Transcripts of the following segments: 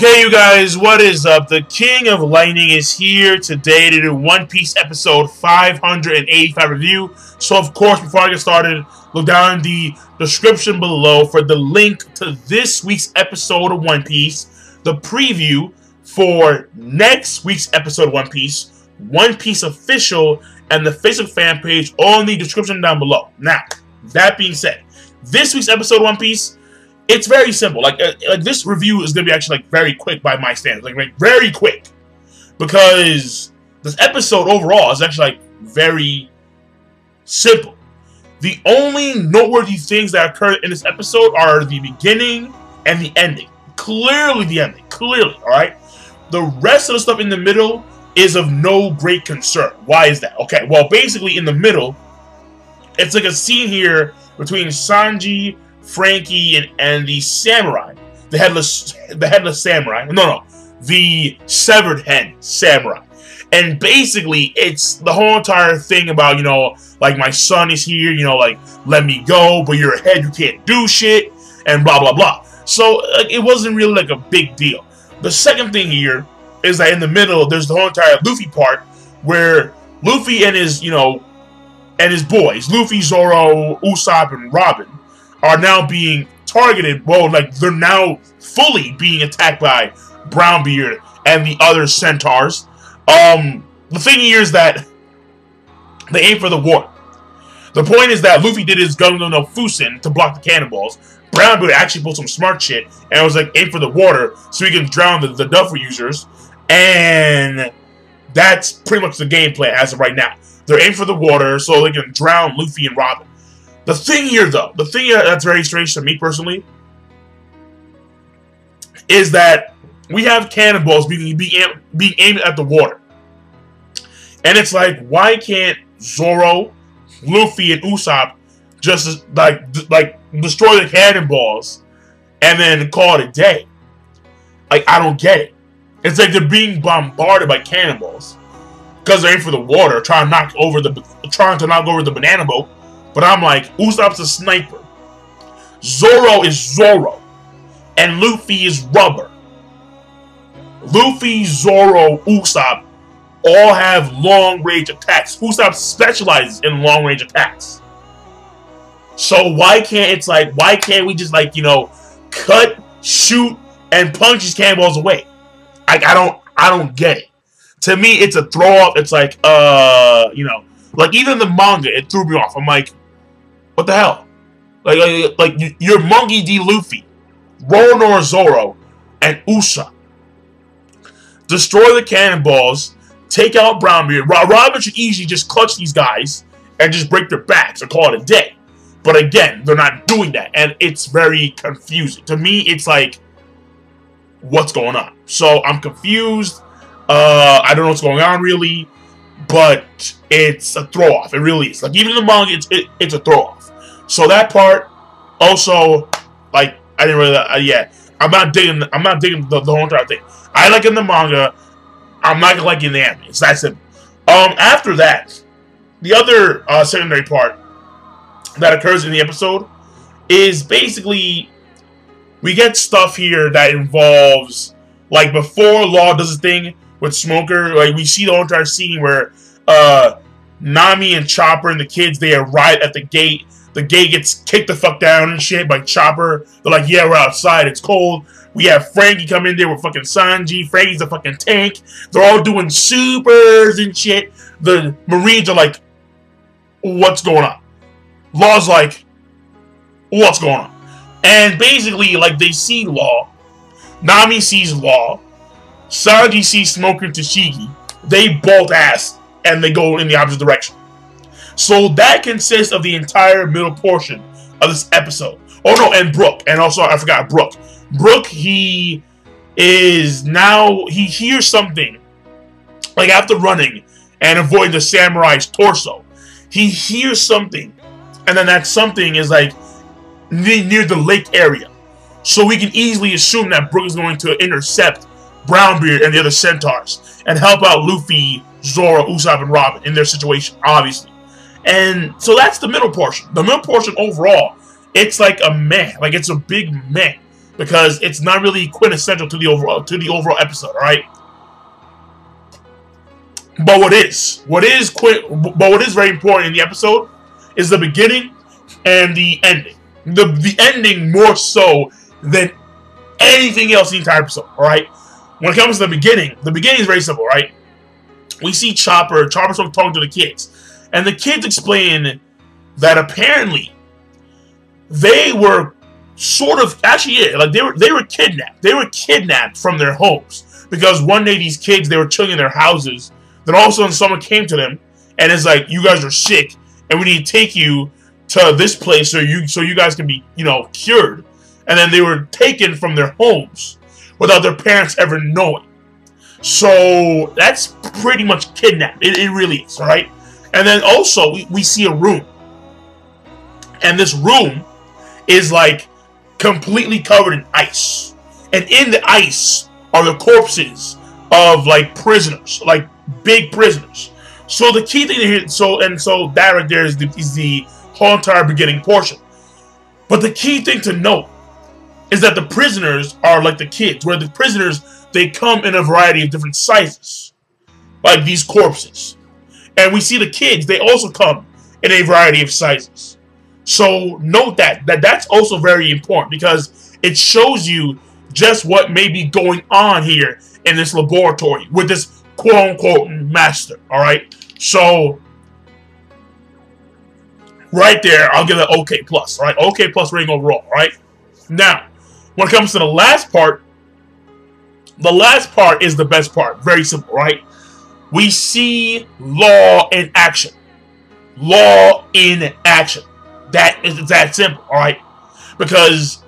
Okay, you guys, what is up? The King of Lightning is here today to do One Piece episode 585 review. So, of course, before I get started, look down in the description below for the link to this week's episode of One Piece, the preview for next week's episode of One Piece Official, and the Facebook fan page all in the description down below. Now, that being said, this week's episode of One Piece, it's very simple. Like this review is gonna be actually very quick by my standards, like very quick, because this episode overall is actually very simple. The only noteworthy things that occur in this episode are the beginning and the ending. Clearly the ending. Clearly, all right. The rest of the stuff in the middle is of no great concern. Why is that? Okay, well, basically in the middle, it's like a scene here between Sanji, Frankie, and the samurai, the headless samurai. No, the severed head samurai. And basically, it's the whole entire thing about, like, my son is here, like, let me go, but you're a head, you can't do shit, and blah, blah, blah. So, like, it wasn't really, like, a big deal. The second thing here is that in the middle, there's the whole entire Luffy part, where Luffy and his, and his boys, Luffy, Zoro, Usopp, and Robin, are now being targeted. Well, like, they're now fully being attacked by Brownbeard and the other centaurs. The thing here is that they aim for the water. The point is that Luffy did his Gungo no Fusen to block the cannonballs. Brownbeard actually pulled some smart shit and was like, aim for the water so he can drown the Duffer users. And that's pretty much the game plan as of right now. They're aiming for the water so they can drown Luffy and Robin. The thing here, though, that's very strange to me personally, is that we have cannonballs being aimed at the water. And it's like, why can't Zoro, Luffy, and Usopp just, like destroy the cannonballs and then call it a day? Like, I don't get it. It's like they're being bombarded by cannonballs because they're aiming for the water, trying to knock over the banana boat. But I'm like, Usopp's a sniper. Zoro is Zoro. And Luffy is rubber. Luffy, Zoro, Usopp all have long-range attacks. Usopp specializes in long-range attacks. So why can't we just, cut, shoot, and punch these cannonballs away? I don't get it. To me, it's a throw-off. It's like, like even the manga, it threw me off. I'm like, what the hell? Like you're Monkey D. Luffy, Roronoa Zoro, and Usopp. Destroy the cannonballs, take out Brownbeard. Robin should easily just clutch these guys and just break their backs and call it a day. But again, they're not doing that, and it's very confusing. To me, it's like, what's going on? So I'm confused. I don't know what's going on really, but it's a throw off. It really is. Like even in the manga, it's a throw off. So that part, also, like I didn't really, yeah, I'm not digging the whole entire thing. I like in the manga. I'm not gonna like in the anime. It's that simple. After that, the other secondary part that occurs in the episode is basically we get stuff here that involves, like, before Law does his thing with Smoker. Like we see the whole entire scene where Nami and Chopper and the kids, they arrive at the gate. The gate gets kicked the fuck down and shit by Chopper. They're like, yeah, we're outside. It's cold. We have Frankie come in there with fucking Sanji. Frankie's a fucking tank. They're all doing supers and shit. The Marines are like, what's going on? Law's like, what's going on? And basically, like, they see Law. Nami sees Law. Sanji sees Smoker and Tashigi. They bolt ass and they go in the opposite direction. So that consists of the entire middle portion of this episode. Oh no, and Brook. And also, I forgot Brook. Brook, he hears something. Like after running and avoiding the samurai's torso, he hears something. And then that something is like near the lake area. So we can easily assume that Brook is going to intercept Brownbeard and the other centaurs and help out Luffy, Zoro, Usopp, and Robin in their situation, obviously. And so that's the middle portion. The middle portion overall, it's like a meh. Like, it's a big meh. because it's not really quintessential to the overall episode. All right. But what is very important in the episode is the beginning and the ending. The ending more so than anything else in the entire episode. All right. When it comes to the beginning is very simple. Right. We see Chopper's talking to the kids, and the kids explain that apparently they were sort of like they were kidnapped. They were kidnapped from their homes because one day these kids, they were chilling in their houses. Then all of a sudden someone came to them and is like, "You guys are sick, and we need to take you to this place so you guys can be, cured." And then they were taken from their homes without their parents ever knowing. So that's pretty much kidnapped. It really is, all right? And then also we see a room, and this room is like completely covered in ice, and in the ice are the corpses of like prisoners, like big prisoners. So the key thing here, so that right there is the whole entire beginning portion. But the key thing to note is that the prisoners are like the kids, where the prisoners, they come in a variety of different sizes, like these corpses. And we see the kids, they also come in a variety of sizes. So note that's also very important, because it shows you just what may be going on here in this laboratory with this quote-unquote master, all right? So right there, I'll give it an OK+, all right? OK+ rating overall, all right? Now, when it comes to the last part is the best part. Very simple, right? We see Law in action. Law in action. That is that simple, all right? Because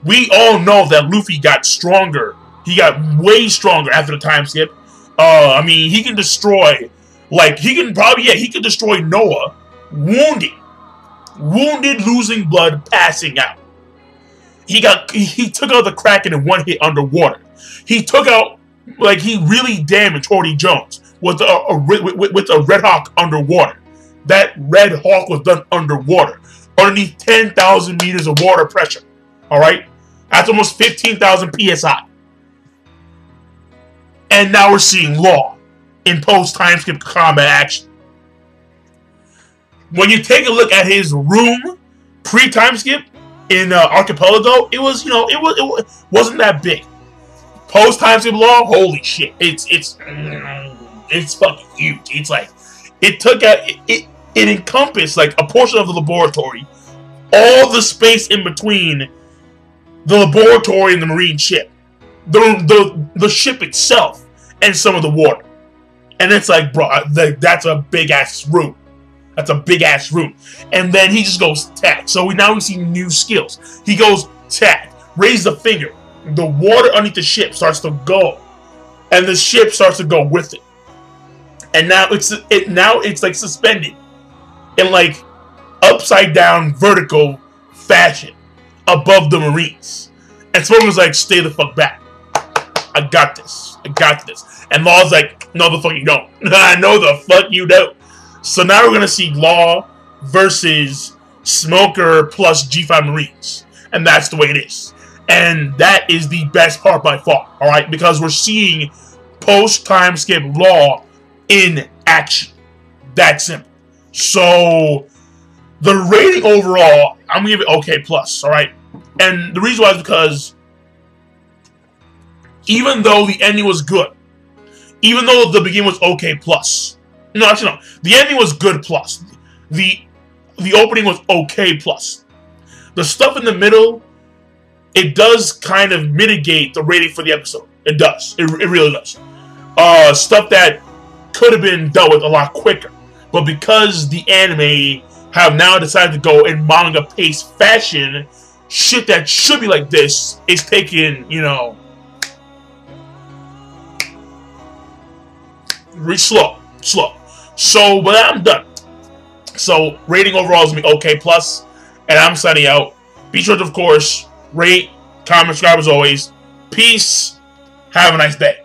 we all know that Luffy got stronger. He got way stronger after the time skip. I mean, he can destroy, like, he can destroy Noah, wounded, losing blood, passing out. He took out the Kraken in one hit underwater. He took out, like, he really damaged Horty Jones with a Red Hawk underwater. That Red Hawk was done underwater, underneath 10,000 meters of water pressure. All right, that's almost 15,000 psi. And now we're seeing Law in post-time skip combat action. When you take a look at his room pre-time skip in Archipelago, it was, it wasn't that big. Post-time skip Law, holy shit, it's fucking huge. It's like it encompassed like a portion of the laboratory, all the space in between the laboratory and the marine ship, the ship itself, and some of the water. And it's like, bro, that's a big ass room. That's a big ass room. And then he just goes tack. So now we see new skills. He goes tack, raise the finger. The water underneath the ship starts to go, and the ship starts to go with it. And now it's like suspended in like upside down vertical fashion above the Marines. And Smoker's like, stay the fuck back. I got this. I got this. And Law's like, no the fuck you don't. I know the fuck you don't. So now we're going to see Law versus Smoker plus G5 Marines. And that's the way it is. And that is the best part by far. Alright? Because we're seeing post-time skip Law in action. That's simple. So the rating overall, I'm going to give it OK+. Alright? And the reason why is because even though the ending was good, even though the beginning was OK+, no, actually no, the ending was good plus, the opening was OK+. The stuff in the middle, it does kind of mitigate the rating for the episode. It does. It really does. Stuff that could have been dealt with a lot quicker, but because the anime have now decided to go in manga-paced fashion, shit that should be like this is taken, slow. So, but I'm done. So, rating overall is going to be OK+, and I'm signing out. Be sure to, of course, rate, comment, subscribe as always. Peace. Have a nice day.